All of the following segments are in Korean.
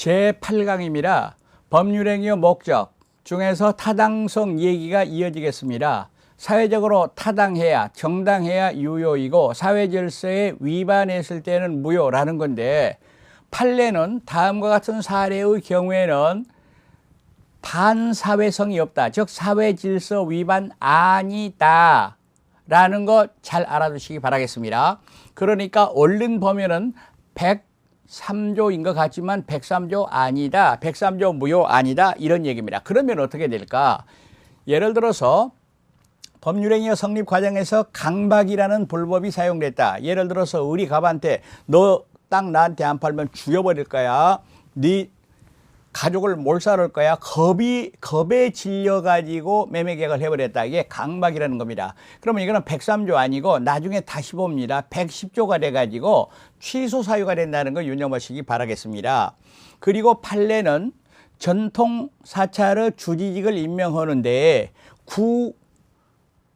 제8강입니다. 법률행위의 목적 중에서 타당성 얘기가 이어지겠습니다. 사회적으로 타당해야, 정당해야 유효이고 사회질서에 위반했을 때는 무효라는 건데, 판례는 다음과 같은 사례의 경우에는 반사회성이 없다, 즉 사회질서 위반 아니다 라는 거 잘 알아두시기 바라겠습니다. 그러니까 얼른 보면은 103조인 것 같지만 103조 아니다, 103조 무효 아니다, 이런 얘기입니다. 그러면 어떻게 될까? 예를 들어서 법률행위 성립 과정에서 강박이라는 불법이 사용됐다. 예를 들어서 우리 갑한테 너 땅 나한테 안 팔면 죽여버릴 거야, 네 가족을 몰살할 거야, 겁에 질려가지고 매매계약을 해버렸다. 이게 강박이라는 겁니다. 그러면 이거는 103조 아니고 나중에 다시 봅니다. 110조가 돼가지고 취소 사유가 된다는 거 유념하시기 바라겠습니다. 그리고 판례는 전통 사찰의 주지직을 임명하는데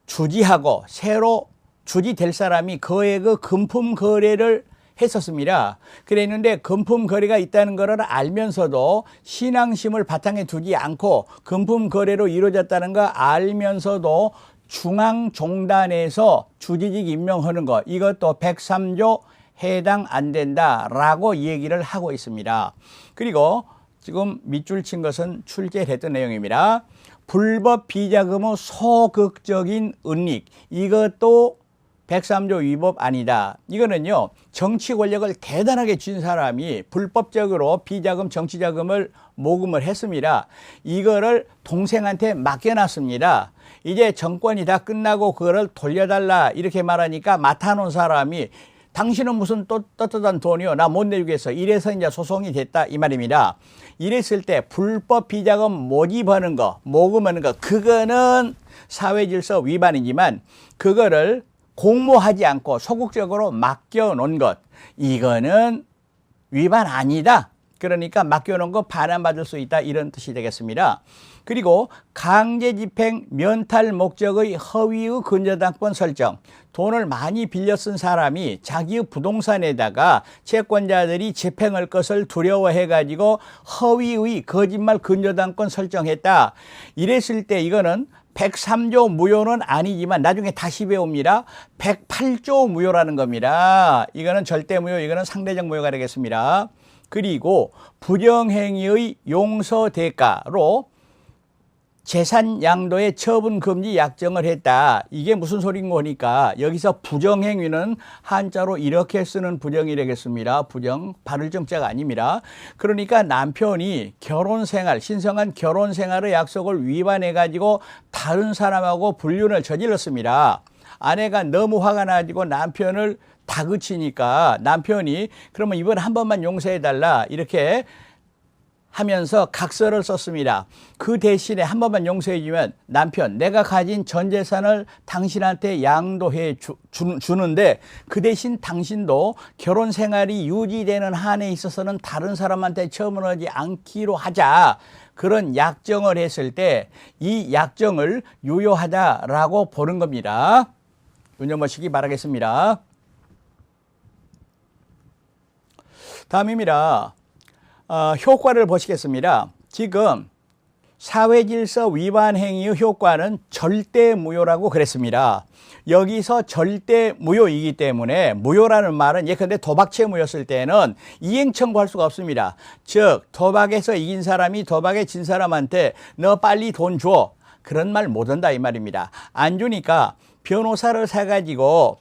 주지하고 새로 주지될 사람이 그의 그 금품 거래를 했었습니다. 그랬는데 금품 거래가 있다는 것을 알면서도 신앙심을 바탕에 두지 않고 금품 거래로 이루어졌다는 거 알면서도 중앙종단에서 주지직 임명하는 것, 이것도 103조 해당 안 된다라고 얘기를 하고 있습니다. 그리고 지금 밑줄 친 것은 출제했던 내용입니다. 불법 비자금의 소극적인 은닉, 이것도 103조 위법 아니다. 이거는요, 정치 권력을 대단하게 쥔 사람이 불법적으로 비자금, 정치자금을 모금을 했습니다. 이거를 동생한테 맡겨놨습니다. 이제 정권이 다 끝나고 그거를 돌려달라 이렇게 말하니까 맡아놓은 사람이 당신은 무슨 떳떳한 돈이요, 나 못 내주겠어, 이래서 이제 소송이 됐다 이 말입니다. 이랬을 때 불법 비자금 모집하는 거, 모금하는 거, 그거는 사회질서 위반이지만 그거를 공모하지 않고 소극적으로 맡겨놓은 것, 이거는 위반 아니다. 그러니까 맡겨놓은 거 반환받을 수 있다, 이런 뜻이 되겠습니다. 그리고 강제집행 면탈 목적의 허위의 근저당권 설정, 돈을 많이 빌려 쓴 사람이 자기의 부동산에다가 채권자들이 집행할 것을 두려워해가지고 허위의 거짓말 근저당권 설정했다. 이랬을 때 이거는 103조 무효는 아니지만 나중에 다시 배웁니다. 108조 무효라는 겁니다. 이거는 절대 무효, 이거는 상대적 무효가 되겠습니다. 그리고 부정행위의 용서 대가로 재산 양도의 처분 금지 약정을 했다. 이게 무슨 소린가 하니까 여기서 부정행위는 한자로 이렇게 쓰는 부정이 되겠습니다. 부정, 발을정자가 아닙니다. 그러니까 남편이 결혼생활, 신성한 결혼생활의 약속을 위반해가지고 다른 사람하고 불륜을 저질렀습니다. 아내가 너무 화가 나가지고 남편을 다그치니까 남편이 그러면 이번 한 번만 용서해달라 이렇게 하면서 각서를 썼습니다. 그 대신에 한 번만 용서해 주면 남편, 내가 가진 전 재산을 당신한테 양도해 주는데 그 대신 당신도 결혼 생활이 유지되는 한에 있어서는 다른 사람한테 처분하지 않기로 하자, 그런 약정을 했을 때 이 약정을 유효하다라고 보는 겁니다. 유념하시기 바라겠습니다. 다음입니다. 효과를 보시겠습니다. 지금 사회질서 위반 행위의 효과는 절대 무효라고 그랬습니다. 여기서 절대 무효이기 때문에 무효라는 말은 예컨대 도박죄 무효였을 때는 이행 청구할 수가 없습니다. 즉 도박에서 이긴 사람이 도박에 진 사람한테 너 빨리 돈 줘, 그런 말 못한다 이 말입니다. 안 주니까 변호사를 사가지고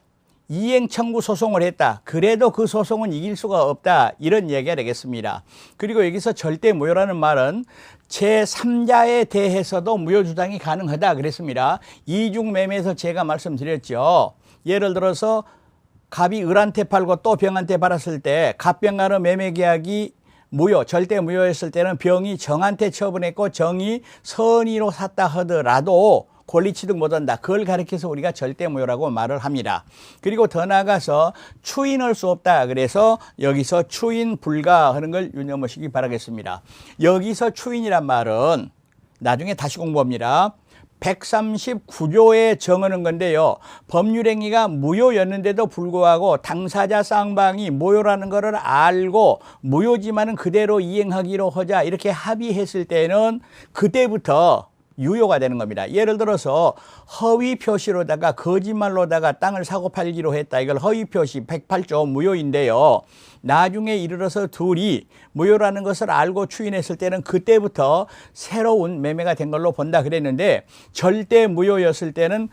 이행 청구 소송을 했다. 그래도 그 소송은 이길 수가 없다, 이런 얘기가 되겠습니다. 그리고 여기서 절대 무효라는 말은 제3자에 대해서도 무효 주장이 가능하다 그랬습니다. 이중매매에서 제가 말씀드렸죠. 예를 들어서 갑이 을한테 팔고 또 병한테 팔았을 때 갑병간의 매매계약이 무효, 절대 무효했을 때는 병이 정한테 처분했고 정이 선의로 샀다 하더라도 권리취득 못한다. 그걸 가리켜서 우리가 절대 무효라고 말을 합니다. 그리고 더 나아가서 추인할 수 없다. 그래서 여기서 추인 불가하는 걸 유념하시기 바라겠습니다. 여기서 추인이란 말은 나중에 다시 공부합니다. 139조에 정하는 건데요. 법률행위가 무효였는데도 불구하고 당사자 쌍방이 무효라는 것을 알고 무효지만은 그대로 이행하기로 하자 이렇게 합의했을 때는 그때부터 유효가 되는 겁니다. 예를 들어서 허위 표시로다가 거짓말로다가 땅을 사고 팔기로 했다. 이걸 허위 표시 108조 무효인데요. 나중에 이르러서 둘이 무효라는 것을 알고 추인했을 때는 그때부터 새로운 매매가 된 걸로 본다 그랬는데 절대 무효였을 때는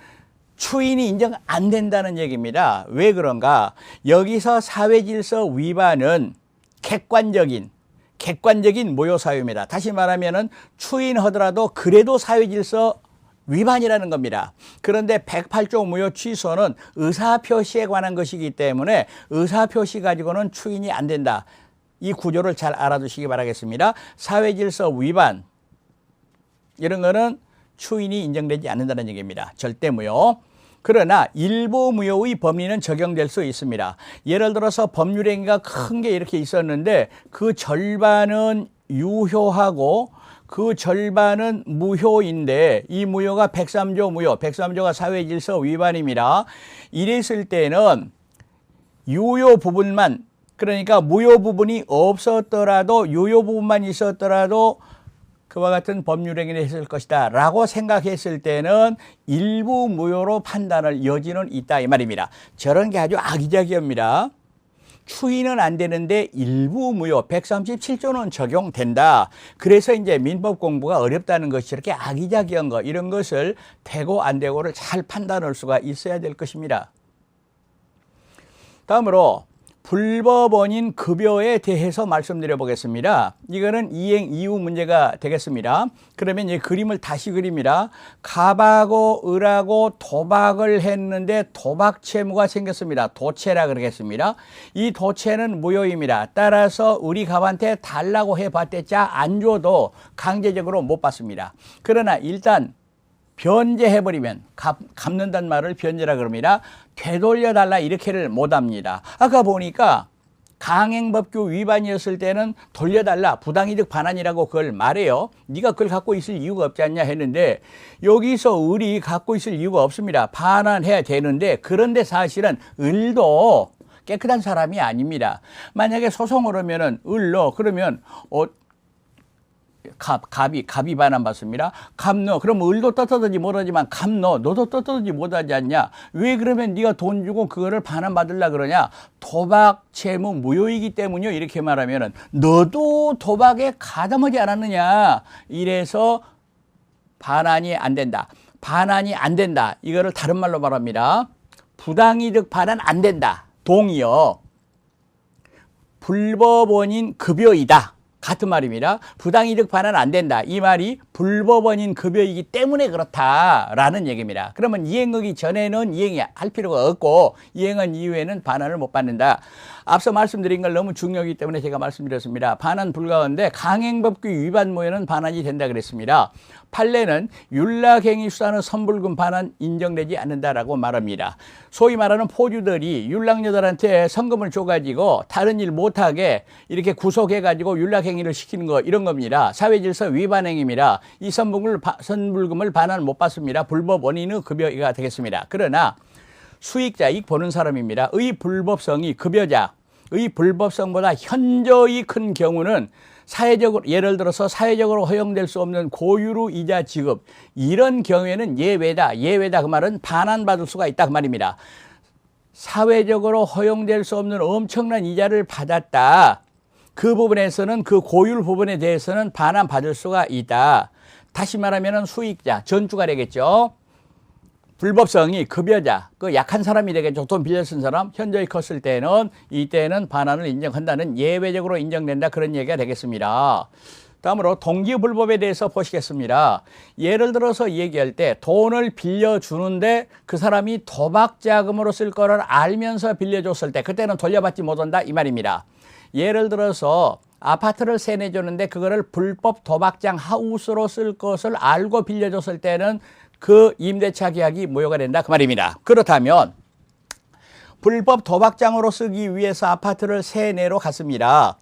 추인이 인정 안 된다는 얘기입니다. 왜 그런가? 여기서 사회질서 위반은 객관적인 무효 사유입니다. 다시 말하면은 추인하더라도 그래도 사회질서 위반이라는 겁니다. 그런데 108조 무효 취소는 의사표시에 관한 것이기 때문에 의사표시 가지고는 추인이 안 된다. 이 구조를 잘 알아두시기 바라겠습니다. 사회질서 위반 이런 거는 추인이 인정되지 않는다는 얘기입니다. 절대 무효. 그러나 일부 무효의 법리는 적용될 수 있습니다. 예를 들어서 법률행위가 큰 게 이렇게 있었는데 그 절반은 유효하고 그 절반은 무효인데 이 무효가 103조 무효, 103조가 사회질서 위반입니다. 이랬을 때는 유효 부분만, 그러니까 무효 부분이 없었더라도 유효 부분만 있었더라도 그와 같은 법률행위를 했을 것이다 라고 생각했을 때는 일부 무효로 판단할 여지는 있다 이 말입니다. 저런 게 아주 악의적입니다. 추인은 안 되는데 일부 무효 137조는 적용된다. 그래서 이제 민법 공부가 어렵다는 것이 이렇게 악의적인 거 이런 것을 되고 안 되고를 잘 판단할 수가 있어야 될 것입니다. 다음으로 불법 원인 급여에 대해서 말씀드려 보겠습니다. 이거는 이행 이후 문제가 되겠습니다. 그러면 이 그림을 다시 그립니다. 갑하고 을하고 도박을 했는데 도박 채무가 생겼습니다. 도채라 그러겠습니다. 이 도채는 무효입니다. 따라서 우리 갑한테 달라고 해봤댔자 안 줘도 강제적으로 못 받습니다. 그러나 일단 변제해버리면 갚는다는 말을 변제라 그럽니다. 되돌려달라 이렇게를 못합니다. 아까 보니까 강행법규 위반이었을 때는 돌려달라 부당이득 반환이라고 그걸 말해요. 네가 그걸 갖고 있을 이유가 없지 않냐 했는데 여기서 을이 갖고 있을 이유가 없습니다. 반환해야 되는데 그런데 사실은 을도 깨끗한 사람이 아닙니다. 만약에 소송을 하면은 을로 그러면 갑이 반환받습니다. 갑 너 그럼 을도 떳떳하지 못하지만 갑 너도 떳떳하지 못하지 않냐? 왜 그러면 네가 돈 주고 그거를 반환받으려 그러냐? 도박 채무 무효이기 때문이요. 이렇게 말하면은 너도 도박에 가담하지 않았느냐? 이래서 반환이 안 된다. 반환이 안 된다. 이거를 다른 말로 말합니다. 부당이득 반환 안 된다. 동의어. 불법 원인 급여이다. 같은 말입니다. 부당이득 반환 안 된다. 이 말이 불법 원인 급여이기 때문에 그렇다라는 얘기입니다. 그러면 이행하기 전에는 이행할 필요가 없고 이행한 이후에는 반환을 못 받는다. 앞서 말씀드린 걸 너무 중요하기 때문에 제가 말씀드렸습니다. 반환 불가한데 강행법규 위반 무효는 반환이 된다 그랬습니다. 판례는 율락행위 수사는 선불금 반환 인정되지 않는다라고 말합니다. 소위 말하는 포주들이 율락녀들한테 성금을 줘가지고 다른 일 못하게 이렇게 구속해가지고 율락행위를 시키는 거 이런 겁니다. 사회질서 위반 행위입니다. 이 선불금을 반환 못 받습니다. 불법 원인의 급여가 되겠습니다. 그러나 수익자, 이익 보는 사람입니다. 의 불법성이 급여자의 불법성보다 현저히 큰 경우는 사회적으로 예를 들어서 사회적으로 허용될 수 없는 고유로 이자 지급 이런 경우에는 예외다. 예외다 그 말은 반환받을 수가 있다 그 말입니다. 사회적으로 허용될 수 없는 엄청난 이자를 받았다. 그 부분에서는 그 고율 부분에 대해서는 반환받을 수가 있다. 다시 말하면 수익자, 전주가 되겠죠. 불법성이 급여자, 그 약한 사람이 되겠죠. 돈 빌려 쓴 사람, 현저히 컸을 때는 이때는 반환을 인정한다는 예외적으로 인정된다. 그런 얘기가 되겠습니다. 다음으로 동기불법에 대해서 보시겠습니다. 예를 들어서 얘기할 때 돈을 빌려주는데 그 사람이 도박자금으로 쓸 거를 알면서 빌려줬을 때 그때는 돌려받지 못한다 이 말입니다. 예를 들어서 아파트를 세내줬는데 그거를 불법 도박장 하우스로 쓸 것을 알고 빌려줬을 때는 그 임대차 계약이 무효가 된다 그 말입니다. 그렇다면 불법 도박장으로 쓰기 위해서 아파트를 세내로 갔습니다.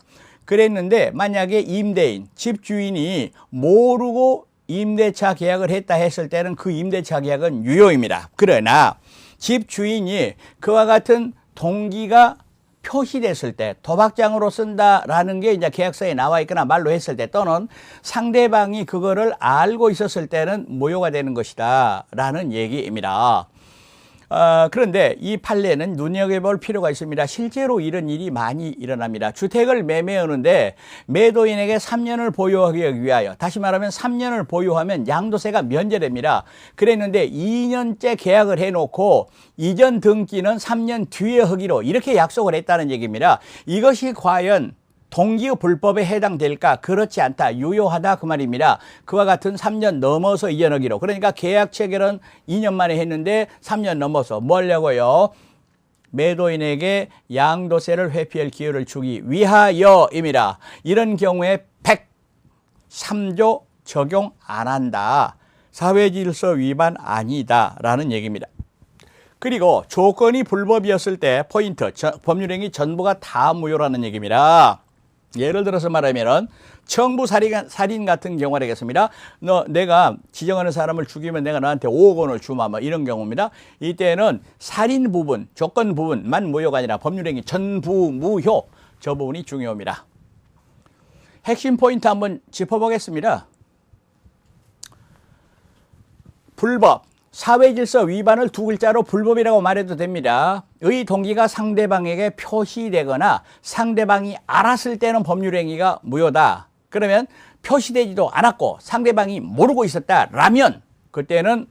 그랬는데 만약에 임대인, 집주인이 모르고 임대차 계약을 했다 했을 때는 그 임대차 계약은 유효입니다. 그러나 집 주인이 그와 같은 동기가 표시됐을 때 도박장으로 쓴다라는 게 이제 계약서에 나와 있거나 말로 했을 때 또는 상대방이 그거를 알고 있었을 때는 무효가 되는 것이다 라는 얘기입니다. 그런데 이 판례는 눈여겨볼 필요가 있습니다. 실제로 이런 일이 많이 일어납니다. 주택을 매매하는데 매도인에게 3년을 보유하기 위하여, 다시 말하면 3년을 보유하면 양도세가 면제됩니다. 그랬는데 2년째 계약을 해놓고 이전 등기는 3년 뒤에 하기로 이렇게 약속을 했다는 얘기입니다. 이것이 과연 동기의 불법에 해당될까? 그렇지 않다. 유효하다 그 말입니다. 그와 같은 3년 넘어서 이전하기로. 그러니까 계약 체결은 2년 만에 했는데 3년 넘어서 뭐 하려고요? 매도인에게 양도세를 회피할 기회를 주기 위하여입니다. 이런 경우에 103조 적용 안 한다. 사회질서 위반 아니다라는 얘기입니다. 그리고 조건이 불법이었을 때 포인트, 법률행위 전부가 다 무효라는 얘기입니다. 예를 들어서 말하면 청부 살인 같은 경우가 되겠습니다. 내가 지정하는 사람을 죽이면 내가 너한테 5억 원을 주마, 뭐 이런 경우입니다. 이때는 살인 부분, 조건 부분만 무효가 아니라 법률행위 전부 무효, 저 부분이 중요합니다. 핵심 포인트 한번 짚어보겠습니다. 불법, 사회질서 위반을 두 글자로 불법이라고 말해도 됩니다. 의 동기가 상대방에게 표시되거나 상대방이 알았을 때는 법률행위가 무효다. 그러면 표시되지도 않았고 상대방이 모르고 있었다라면 그때는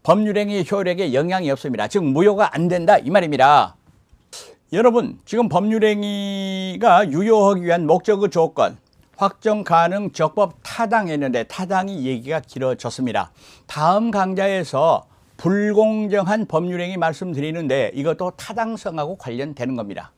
법률행위 효력에 영향이 없습니다. 즉 무효가 안 된다 이 말입니다. 여러분, 지금 법률행위가 유효하기 위한 목적의 조건, 확정 가능 적법 타당했는데 타당이 얘기가 길어졌습니다. 다음 강좌에서 불공정한 법률행위 말씀드리는데 이것도 타당성하고 관련되는 겁니다.